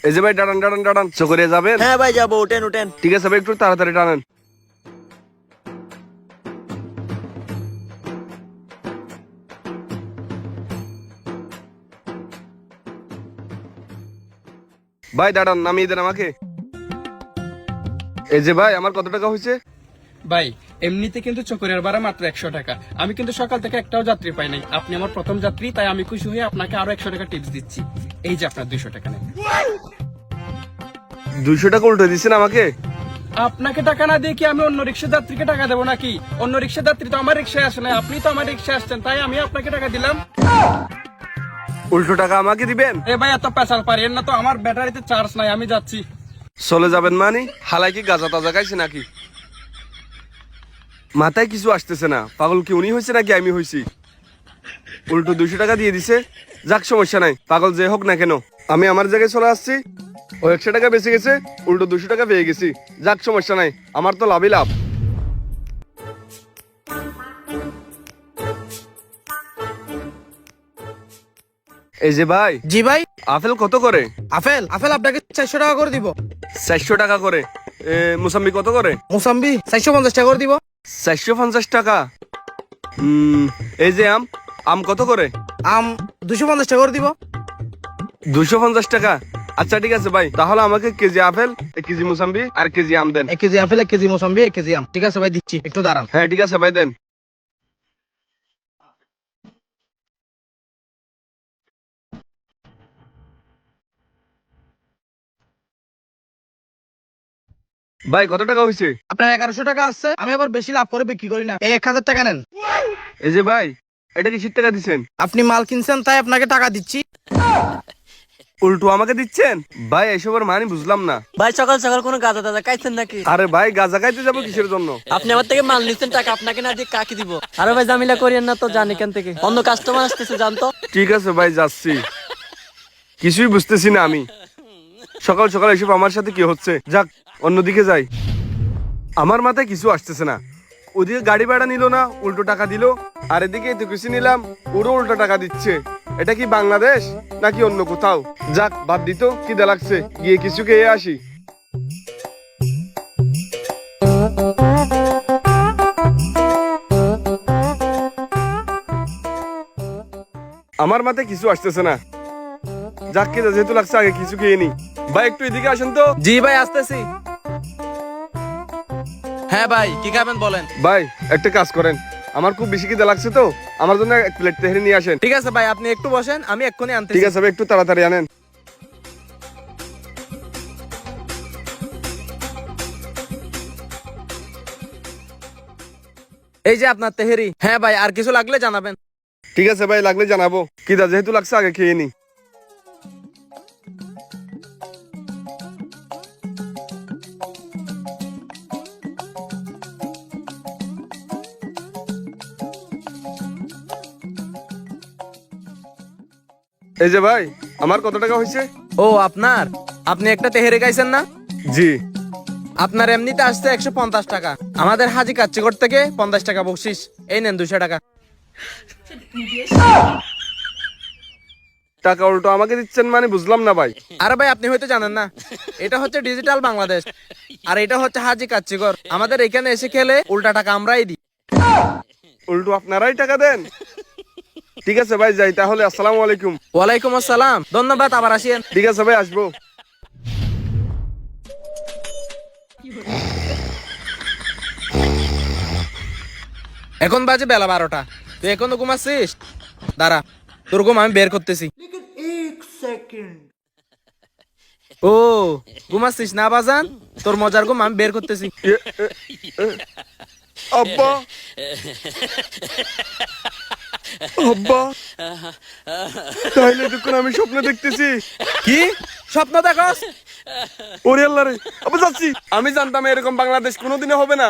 এই যে ভাই দাঁড়ান দাঁড়ান দাঁড়ান, চকরিয়া যাবেন? হ্যাঁ ভাই যাবো, উঠেন উঠেন। ঠিক আছে ভাই, একটু তাড়াতাড়ি টানেন। ভাই দাঁড়ান, নামিয়ে দেন আমাকে। এই যে ভাই, আমার কত টাকা হয়েছে? ভাই এমনিতে কিন্তু চকরিয়ার ভাড়া মাত্র 100 টাকা। আমি কিন্তু সকাল থেকে একটাও যাত্রী পাই নাই, আপনি আমার প্রথম যাত্রী, তাই আমি খুশি হয়ে আপনাকে আরো 100 টাকা টিপস দিচ্ছি। এই যে আপনার 200 টাকা নেন। 200 টাকা উল্টে দিচ্ছেন আমাকে? আপনাকে টাকা না দিয়ে কি আমি অন্য রিক্সা যাত্রীকে টাকা দেবো নাকি? অন্য রিক্সা যাত্রী তো আমার রিক্সায় আসে না, আপনি তো আমার রিক্সায় আসছেন, তাই আমি আপনাকে টাকা দিলাম। উল্টো টাকা আমাকে দিবেন? এ ভাই এত পেশাল পারেন না তো, আমার ব্যাটারিতে চার্জ নাই, আমি যাচ্ছি। চলে যাবেন মানে? হালাই কি গাঁজা তাজা খাইছে নাকি? মাথায় কিছু আসতেছে না, পাগল কি উনি হয়েছে নাকি আমি হয়েছি? উল্টো 200 টাকা দিয়ে দিছে। যাক, সমস্যা নাই, পাগল যে হোক না কেন, আমি আমার জায়গায় চলে আসছি। ও 100 টাকা বেঁচে গেছে, উল্টো 200 টাকা পেয়ে গেছি। যাক, সমস্যা নাই, আমার তো লাভই লাভ। এই যে ভাই, জি ভাই। আপেল কত করে? আপেল আপেল আপনাকে 400 টাকা করে দিব। 400 টাকা করে? মুসাম্বি কত করে? মুসাম্বি 450 টাকা করে দিব। 450 টাকা? এই যে আম, আম কত করে? আম 250 টাকা করে দিব। 250 টাকা? আচ্ছা ঠিক আছে ভাই, তাহলে আমাকে কেজি আপেল, 1 কেজি মুসাম্বি আর কেজি আম দেন। 1 KG apple, 1 KG mosambi, 1 KG আম। ঠিক আছে ভাই, দিচ্ছি, একটু দাঁড়ান। হ্যাঁ ঠিক আছে ভাই, দেন। ভাই কত টাকা হয়েছে? আপনার 1100 টাকা আসছে, আমি আবার বেশি লাভ করে বিক্রি করি না। 1000 টাকা নেন। এই যে ভাই, এটা কিসের টাকা দিচ্ছেন? আপনি মাল কিনছেন তাই আপনাকে টাকা দিচ্ছি। উল্টো আমাকে দিচ্ছেন? ভাই এসবের মানে বুঝলাম না। ভাই সকাল সকাল কোনো গাঁজা টাজা খাইছেন নাকি? আরে ভাই, গাঁজা খাইতে যাবো কিসের জন্য? আপনি আমার থেকে মাল নিচ্ছেন, টাকা আপনাকে না দিয়ে কাকে দিব? আরে ভাই জামিলা করিয়েন না তো, জান এখান থেকে, অন্য কাস্টমার আসতেছে, জানতো। ঠিক আছে ভাই, যাচ্ছি। কিছুই বুঝতেছি না আমি, সকাল সকাল এসব আমার সাথে কি হচ্ছে। যাক, অন্যদিকে যাই। আমার মাথায় কিছু আসতেছে না। ওদিকে গাড়ি ভাড়া নিল না, উল্টো টাকা দিল, আর এদিকে তো কিছু নিলাম, ওরও উল্টো টাকা দিচ্ছে। এটা কি বাংলাদেশ নাকি অন্য কোথাও? যাক, বাদ দিত, খিদে লাগছে, গিয়ে কিছু খেয়ে আসি। আমার মাথায় কিছু আসতেছে না। যাক, খিদে যেহেতু লাগছে, আগে কিছু খেয়ে নি। ভাই একটু এদিকে আসেন তো। জি ভাই, আসতেছি। হ্যাঁ ভাই, কি খাবেন বলেন। ভাই একটা কাজ করেন, আমার খুব বেশি খিদে লাগছে তো, আমার জন্য 1 প্লেট তেহারি নিয়ে আসেন। ঠিক আছে ভাই, আপনি একটু বসেন, আমি এক্ষুনি আনতেছি। ঠিক আছে ভাই, একটু তাড়াতাড়ি আনেন। এই যে আপনার তেহেরি। হ্যাঁ ভাই, আর কিছু লাগলে জানাবেন। ঠিক আছে ভাই, লাগলে জানাবো। খিদা যেহেতু লাগছে, আগে খেয়ে নি। এই যে ভাই, আমার কত টাকা হয়েছে? ও আপনার, আপনি একটা তেহেরি খাইছেন না? জি। আপনার এমনিতে আসছে 150 টাকা। আমাদের হাজি কাচ্চিগড় থেকে 50 টাকা বকশিস। এই নেন 200 টাকা। টাকা উল্টো আমাকে দিচ্ছেন মানে বুঝলাম না ভাই। আরে ভাই, আপনি হয়তো জানেন না, এটা হচ্ছে ডিজিটাল বাংলাদেশ, আর এটা হচ্ছে হাজি কাচ্চিগড়। আমাদের এখানে এসে খেলে উল্টা টাকা আমরাই দিই। উল্টো আপনারাই টাকা দেন? ঠিক আছে ভাই, যাই তাহলে। আসসালামু আলাইকুম। ওয়ালাইকুম আসসালাম, ধন্যবাদ, আবার আসিয়েন। ঠিক আছে ভাই, আসবো। এখন বাজে বেলা 12টা, তুই এখনো ঘুমাচ্ছিস? দাঁড়া, তোর ঘুম আমি বের করতেছি। ও, ঘুমাচ্ছিস না বাজান? তোর মজার ঘুম আমি বের করতেছি। আব্বা, আব্বা, তাহলে এতক্ষণ আমি স্বপ্ন দেখতেছি। কি স্বপ্ন দেখস? ওরে আল্লাহ রে, আব্বা যাচ্ছি। আমি জানতাম এরকম বাংলাদেশ কোনোদিনও হবে না।